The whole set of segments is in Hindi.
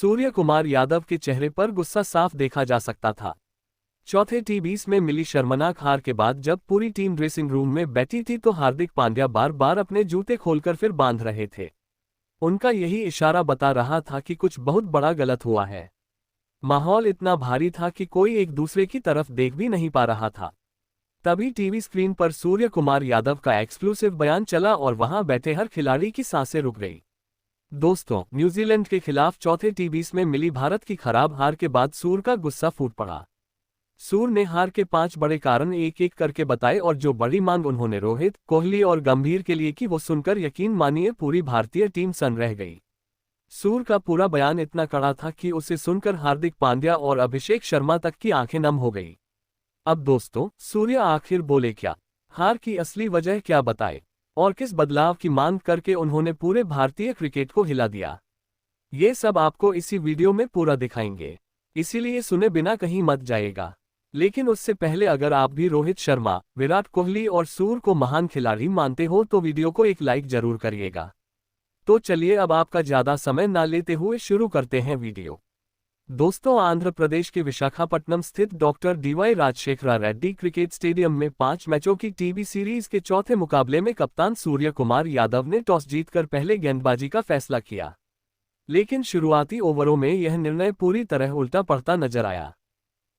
सूर्य कुमार यादव के चेहरे पर गुस्सा साफ देखा जा सकता था। चौथे टी20 में मिली शर्मनाक हार के बाद जब पूरी टीम ड्रेसिंग रूम में बैठी थी तो हार्दिक पांड्या बार बार अपने जूते खोलकर फिर बांध रहे थे। उनका यही इशारा बता रहा था कि कुछ बहुत बड़ा गलत हुआ है। माहौल इतना भारी था कि कोई एक दूसरे की तरफ देख भी नहीं पा रहा था। तभी टीवी स्क्रीन पर सूर्य कुमार यादव का एक्सक्लूसिव बयान चला और वहां बैठे हर खिलाड़ी की सांसें रुक गई। दोस्तों, न्यूजीलैंड के खिलाफ चौथे टी20 में मिली भारत की खराब हार के बाद सूर्य का गुस्सा फूट पड़ा। सूर्य ने हार के 5 बड़े कारण एक एक करके बताए और जो बड़ी मांग उन्होंने रोहित, कोहली और गंभीर के लिए की वो सुनकर यकीन मानिए पूरी भारतीय टीम सन्न रह गई। सूर्य का पूरा बयान इतना कड़ा था कि उसे सुनकर हार्दिक पांड्या और अभिषेक शर्मा तक की आंखें नम हो गई। अब दोस्तों, सूर्य आखिर बोले क्या, हार की असली वजह क्या बताए और किस बदलाव की मांग करके उन्होंने पूरे भारतीय क्रिकेट को हिला दिया, ये सब आपको इसी वीडियो में पूरा दिखाएंगे, इसीलिए सुने बिना कहीं मत जाइएगा। लेकिन उससे पहले अगर आप भी रोहित शर्मा, विराट कोहली और सूर्य को महान खिलाड़ी मानते हो तो वीडियो को एक लाइक जरूर करिएगा। तो चलिए अब आपका ज्यादा समय ना लेते हुए शुरू करते हैं वीडियो। दोस्तों, आंध्र प्रदेश के विशाखापट्टनम स्थित doctor DY Rajasekhara Reddy cricket stadium में 5 मैचों की टीवी सीरीज के चौथे मुकाबले में कप्तान सूर्य कुमार यादव ने टॉस जीतकर पहले गेंदबाजी का फैसला किया। लेकिन शुरुआती ओवरों में यह निर्णय पूरी तरह उल्टा पड़ता नजर आया।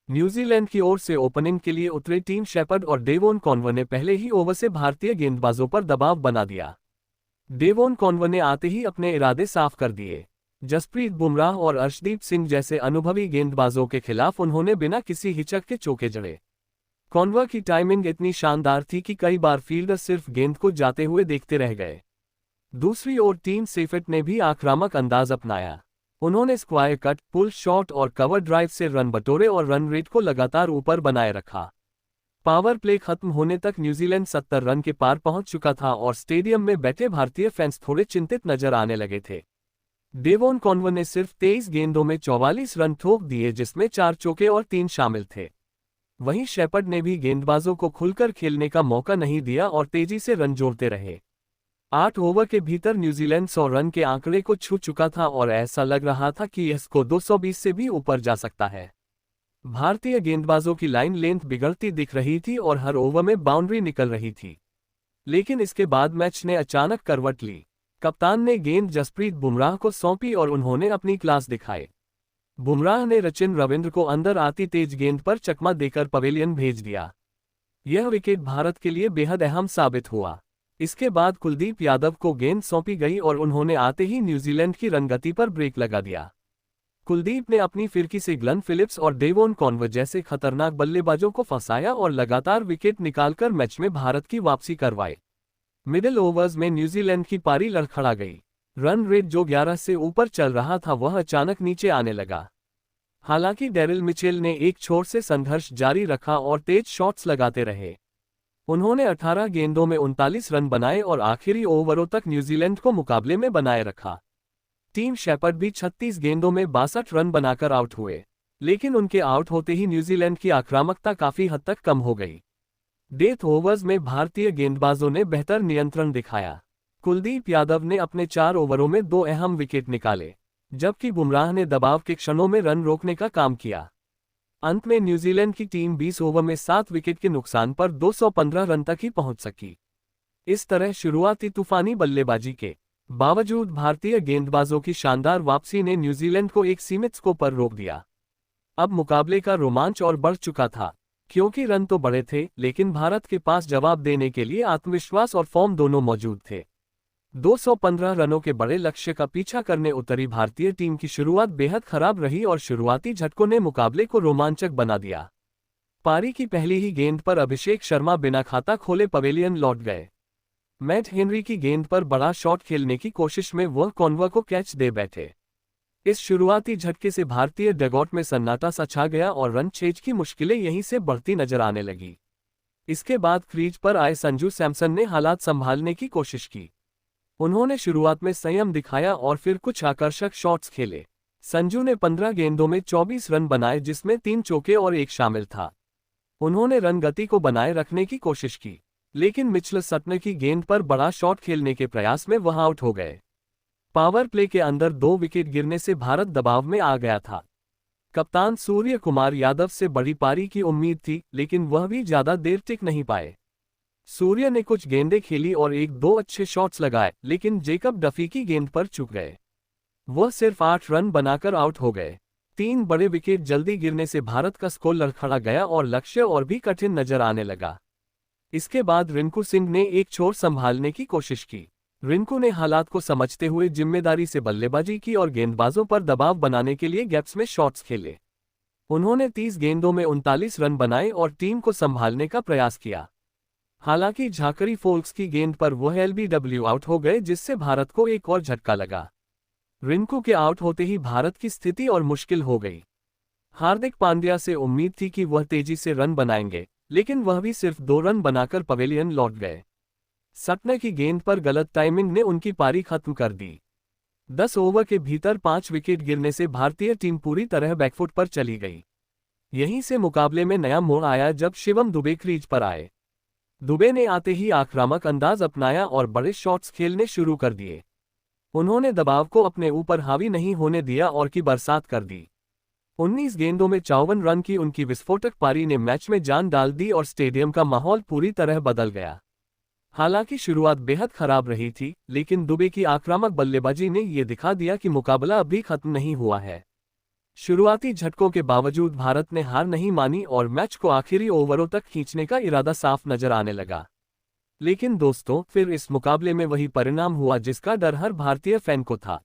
न्यूजीलैंड की ओर से ओपनिंग के लिए उतरे टीम शेपर्ड और डेवोन कॉनवर ने पहले ही ओवर से भारतीय गेंदबाजों पर दबाव बना दिया। डेवोन कॉनवर ने आते ही अपने इरादे साफ कर दिए। जसप्रीत बुमराह और अर्शदीप सिंह जैसे अनुभवी गेंदबाजों के खिलाफ उन्होंने बिना किसी हिचक के चौके जड़े। कॉनवर की टाइमिंग इतनी शानदार थी कि कई बार फील्डर सिर्फ गेंद को जाते हुए देखते रह गए। दूसरी ओर टीम शेफर्ड ने भी आक्रामक अंदाज अपनाया। उन्होंने स्क्वायर कट, पुल शॉट और कवर ड्राइव से रन बटोरे और रन रेट को लगातार ऊपर बनाए रखा। पावर प्ले खत्म होने तक न्यूजीलैंड 70 रन के पार पहुंच चुका था और स्टेडियम में बैठे भारतीय फैंस थोड़े चिंतित नजर आने लगे थे। डेवोन कॉनवर ने सिर्फ 23 गेंदों में 44 रन ठोक दिए, जिसमें 4 चौके और 3 शामिल थे। वहीं शेपर्ड ने भी गेंदबाजों को खुलकर खेलने का मौका नहीं दिया और तेजी से रन जोड़ते रहे। 8 ओवर के भीतर न्यूजीलैंड 100 रन के आंकड़े को छू चुका था और ऐसा लग रहा था कि इसको 220 से भी ऊपर जा सकता है। भारतीय गेंदबाजों की लाइन लेंथ बिगड़ती दिख रही थी और हर ओवर में बाउंड्री निकल रही थी। लेकिन इसके बाद मैच ने अचानक करवट ली। कप्तान ने गेंद जसप्रीत बुमराह को सौंपी और उन्होंने अपनी क्लास दिखाए। बुमराह ने सचिन रविंद्र को अंदर आती तेज गेंद पर चकमा देकर पवेलियन भेज दिया। यह विकेट भारत के लिए बेहद अहम साबित हुआ। इसके बाद कुलदीप यादव को गेंद सौंपी गई और उन्होंने आते ही न्यूजीलैंड की रनगति पर ब्रेक लगा दिया। कुलदीप ने अपनी फिरकी से ग्लेन फिलिप्स और डेवोन कॉनवर जैसे खतरनाक बल्लेबाजों को फंसाया और लगातार विकेट निकालकर मैच में भारत की वापसी करवाई। मिडिल ओवर्स में न्यूजीलैंड की पारी लड़खड़ा गई। रन रेट जो 11 से ऊपर चल रहा था वह अचानक नीचे आने लगा। हालांकि डेरिल मिचेल ने एक छोर से संघर्ष जारी रखा और तेज शॉट्स लगाते रहे। उन्होंने 18 गेंदों में 39 रन बनाए और आखिरी ओवरों तक न्यूजीलैंड को मुकाबले में बनाए रखा। टीम शेपर्ड भी 36 गेंदों में 62 रन बनाकर आउट हुए, लेकिन उनके आउट होते ही न्यूजीलैंड की आक्रामकता काफी हद तक कम हो गई। डेथ ओवर्स में भारतीय गेंदबाजों ने बेहतर नियंत्रण दिखाया। कुलदीप यादव ने अपने 4 ओवरों में 2 अहम विकेट निकाले, जबकि बुमराह ने दबाव के क्षणों में रन रोकने का काम किया। अंत में न्यूजीलैंड की टीम 20 ओवर में 7 विकेट के नुकसान पर 215 रन तक ही पहुंच सकी। इस तरह शुरुआती तूफानी बल्लेबाजी के बावजूद भारतीय गेंदबाजों की शानदार वापसी ने न्यूजीलैंड को एक सीमित स्कोर पर रोक दिया। अब मुकाबले का रोमांच और बढ़ चुका था, क्योंकि रन तो बड़े थे लेकिन भारत के पास जवाब देने के लिए आत्मविश्वास और फॉर्म दोनों मौजूद थे। 215 रनों के बड़े लक्ष्य का पीछा करने उतरी भारतीय टीम की शुरुआत बेहद खराब रही और शुरुआती झटकों ने मुकाबले को रोमांचक बना दिया। पारी की पहली ही गेंद पर अभिषेक शर्मा बिना खाता खोले पवेलियन लौट गए। मैट हेनरी की गेंद पर बड़ा शॉट खेलने की कोशिश में वह कॉनवर को कैच दे बैठे। इस शुरुआती झटके से भारतीय डगआउट में सन्नाटा सा छा गया और रन चेज की मुश्किलें यहीं से बढ़ती नजर आने लगी। इसके बाद क्रीज पर आए संजू सैमसन ने हालात संभालने की कोशिश की। उन्होंने शुरुआत में संयम दिखाया और फिर कुछ आकर्षक शॉट्स खेले। संजू ने 15 गेंदों में 24 रन बनाए, जिसमें 3 चौके और 1 शामिल था। उन्होंने रन गति को बनाए रखने की कोशिश की, लेकिन मिचेल सटनर की गेंद पर बड़ा शॉट खेलने के प्रयास में वह आउट हो गए। पावर प्ले के अंदर 2 विकेट गिरने से भारत दबाव में आ गया था। कप्तान सूर्य कुमार यादव से बड़ी पारी की उम्मीद थी, लेकिन वह भी ज्यादा देर टिक नहीं पाए। सूर्य ने कुछ गेंदें खेली और 1-2 अच्छे शॉट्स लगाए, लेकिन जेकब डफी की गेंद पर चूक गए। वह सिर्फ 8 रन बनाकर आउट हो गए। 3 बड़े विकेट जल्दी गिरने से भारत का स्कोर लड़खड़ा गया और लक्ष्य और भी कठिन नजर आने लगा। इसके बाद रिंकू सिंह ने एक छोर संभालने की कोशिश की। रिंकू ने हालात को समझते हुए जिम्मेदारी से बल्लेबाजी की और गेंदबाजों पर दबाव बनाने के लिए गैप्स में शॉट्स खेले। उन्होंने 30 गेंदों में 39 रन बनाए और टीम को संभालने का प्रयास किया। हालांकि झाकरी फोल्क्स की गेंद पर वह एलबीडब्ल्यू आउट हो गए, जिससे भारत को एक और झटका लगा। रिंकू के आउट होते ही भारत की स्थिति और मुश्किल हो गई। हार्दिक पांड्या से उम्मीद थी कि वह तेजी से रन बनाएंगे, लेकिन वह भी सिर्फ 2 रन बनाकर पवेलियन लौट गए। सटने की गेंद पर गलत टाइमिंग ने उनकी पारी खत्म कर दी। 10 ओवर के भीतर 5 विकेट गिरने से भारतीय टीम पूरी तरह बैकफुट पर चली गई। यहीं से मुकाबले में नया मोड़ आया जब शिवम दुबे क्रीज पर आए। दुबे ने आते ही आक्रामक अंदाज अपनाया और बड़े शॉट्स खेलने शुरू कर दिए। उन्होंने दबाव को अपने ऊपर हावी नहीं होने दिया और की बरसात कर दी। 19 गेंदों में 54 रन की उनकी विस्फोटक पारी ने मैच में जान डाल दी और स्टेडियम का माहौल पूरी तरह बदल गया। हालांकि शुरुआत बेहद खराब रही थी, लेकिन दुबे की आक्रामक बल्लेबाजी ने यह दिखा दिया कि मुकाबला अभी खत्म नहीं हुआ है। शुरुआती झटकों के बावजूद भारत ने हार नहीं मानी और मैच को आखिरी ओवरों तक खींचने का इरादा साफ नजर आने लगा। लेकिन दोस्तों, फिर इस मुकाबले में वही परिणाम हुआ जिसका डर हर भारतीय फैन को था।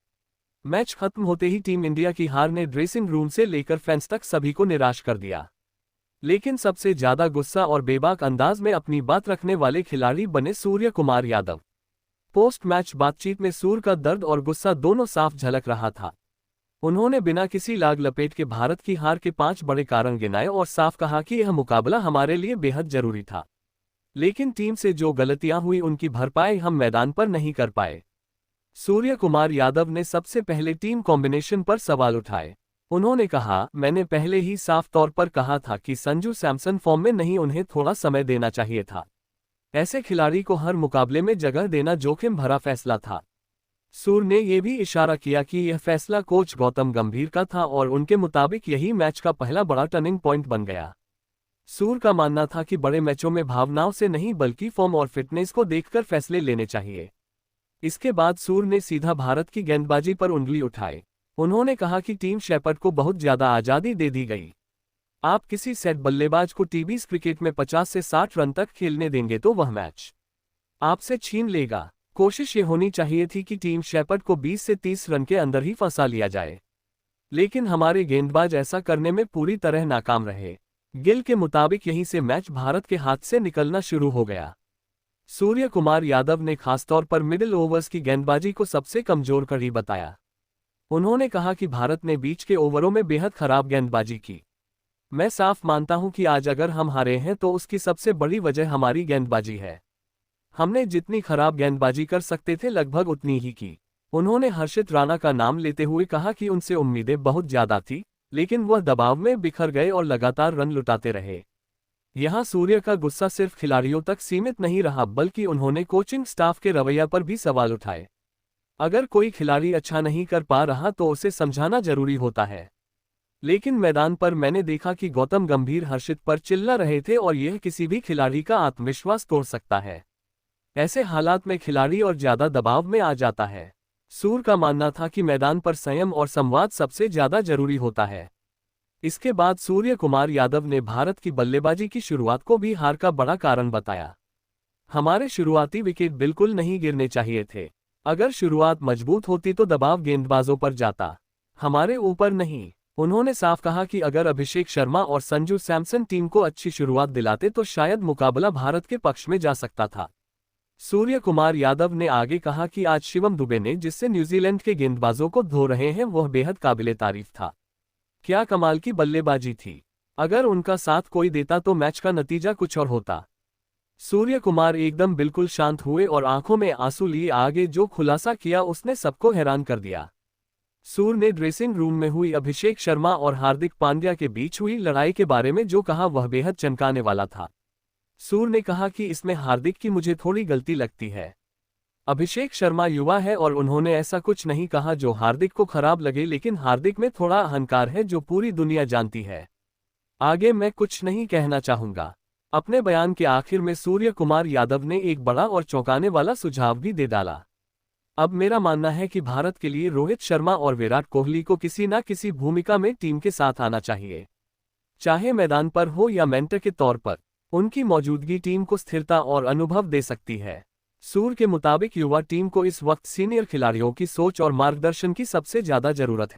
मैच खत्म होते ही टीम इंडिया की हार ने ड्रेसिंग रूम से लेकर फैंस तक सभी को निराश कर दिया। लेकिन सबसे ज्यादा गुस्सा और बेबाक अंदाज में अपनी बात रखने वाले खिलाड़ी बने सूर्य कुमार यादव। पोस्ट मैच बातचीत में सूर्य का दर्द और गुस्सा दोनों साफ झलक रहा था। उन्होंने बिना किसी लाग लपेट के भारत की हार के 5 बड़े कारण गिनाए और साफ कहा कि यह मुकाबला हमारे लिए बेहद जरूरी था, लेकिन टीम से जो गलतियां हुई उनकी भरपाई हम मैदान पर नहीं कर पाए। सूर्य कुमार यादव ने सबसे पहले टीम कॉम्बिनेशन पर सवाल उठाए। उन्होंने कहा, मैंने पहले ही साफ तौर पर कहा था कि संजू सैमसन फॉर्म में नहीं, उन्हें थोड़ा समय देना चाहिए था। ऐसे खिलाड़ी को हर मुकाबले में जगह देना जोखिम भरा फैसला था। सूर्य ने यह भी इशारा किया कि यह फैसला कोच गौतम गंभीर का था और उनके मुताबिक यही मैच का पहला बड़ा टर्निंग पॉइंट बन गया। सूर्य का मानना था कि बड़े मैचों में भावनाओं से नहीं बल्कि फॉर्म और फिटनेस को देखकर फैसले लेने चाहिए। इसके बाद सूर्य ने सीधा भारत की गेंदबाजी पर उंगली उठाई। उन्होंने कहा कि टीम शेपर्ड को बहुत ज्यादा आजादी दे दी गई। आप किसी सेट बल्लेबाज को टीबीज क्रिकेट में 50 से 60 रन तक खेलने देंगे तो वह मैच आपसे छीन लेगा। कोशिश ये होनी चाहिए थी कि टीम शेपर्ड को 20 से 30 रन के अंदर ही फंसा लिया जाए, लेकिन हमारे गेंदबाज ऐसा करने में पूरी तरह नाकाम रहे। गिल के मुताबिक यहीं से मैच भारत के हाथ से निकलना शुरू हो गया। सूर्य कुमार यादव ने खासतौर पर मिडिल ओवर्स की गेंदबाजी को सबसे कमजोर कड़ी बताया। उन्होंने कहा कि भारत ने बीच के ओवरों में बेहद खराब गेंदबाजी की। मैं साफ मानता हूं कि आज अगर हम हारे हैं तो उसकी सबसे बड़ी वजह हमारी गेंदबाजी है। हमने जितनी खराब गेंदबाजी कर सकते थे लगभग उतनी ही की। उन्होंने हर्षित राणा का नाम लेते हुए कहा कि उनसे उम्मीदें बहुत ज्यादा थी, लेकिन वह दबाव में बिखर गए और लगातार रन लुटाते रहे। यहां सूर्य का गुस्सा सिर्फ खिलाड़ियों तक सीमित नहीं रहा, बल्कि उन्होंने कोचिंग स्टाफ के रवैया पर भी सवाल उठाए। अगर कोई खिलाड़ी अच्छा नहीं कर पा रहा तो उसे समझाना जरूरी होता है, लेकिन मैदान पर मैंने देखा कि गौतम गंभीर हर्षित पर चिल्ला रहे थे और यह किसी भी खिलाड़ी का आत्मविश्वास तोड़ सकता है। ऐसे हालात में खिलाड़ी और ज्यादा दबाव में आ जाता है। सूर्य का मानना था कि मैदान पर संयम और संवाद सबसे ज्यादा जरूरी होता है। इसके बाद सूर्य कुमार यादव ने भारत की बल्लेबाजी की शुरुआत को भी हार का बड़ा कारण बताया। हमारे शुरुआती विकेट बिल्कुल नहीं गिरने चाहिए थे। अगर शुरुआत मजबूत होती तो दबाव गेंदबाजों पर जाता, हमारे ऊपर नहीं। उन्होंने साफ कहा कि अगर अभिषेक शर्मा और संजू सैमसन टीम को अच्छी शुरुआत दिलाते तो शायद मुकाबला भारत के पक्ष में जा सकता था। सूर्य कुमार यादव ने आगे कहा कि आज शिवम दुबे ने जिससे न्यूजीलैंड के गेंदबाजों को धो रहे हैं वह बेहद काबिले तारीफ था। क्या कमाल की बल्लेबाजी थी। अगर उनका साथ कोई देता तो मैच का नतीजा कुछ और होता। सूर्य कुमार एकदम बिल्कुल शांत हुए और आंखों में आंसू लिए आगे जो खुलासा किया उसने सबको हैरान कर दिया। सूर्य ने ड्रेसिंग रूम में हुई अभिषेक शर्मा और हार्दिक पांड्या के बीच हुई लड़ाई के बारे में जो कहा वह बेहद चमकाने वाला था। सूर्य ने कहा कि इसमें हार्दिक की मुझे थोड़ी गलती लगती है। अभिषेक शर्मा युवा है और उन्होंने ऐसा कुछ नहीं कहा जो हार्दिक को खराब लगे, लेकिन हार्दिक में थोड़ा अहंकार है जो पूरी दुनिया जानती है। आगे मैं कुछ नहीं कहना चाहूंगा। अपने बयान के आखिर में सूर्य कुमार यादव ने एक बड़ा और चौंकाने वाला सुझाव भी दे डाला। अब मेरा मानना है कि भारत के लिए रोहित शर्मा और विराट कोहली को किसी न किसी भूमिका में टीम के साथ आना चाहिए, चाहे मैदान पर हो या मेंटर के तौर पर। उनकी मौजूदगी टीम को स्थिरता और अनुभव दे सकती है। सूर के मुताबिक युवा टीम को इस वक्त सीनियर खिलाड़ियों की सोच और मार्गदर्शन की सबसे ज्यादा जरूरत है।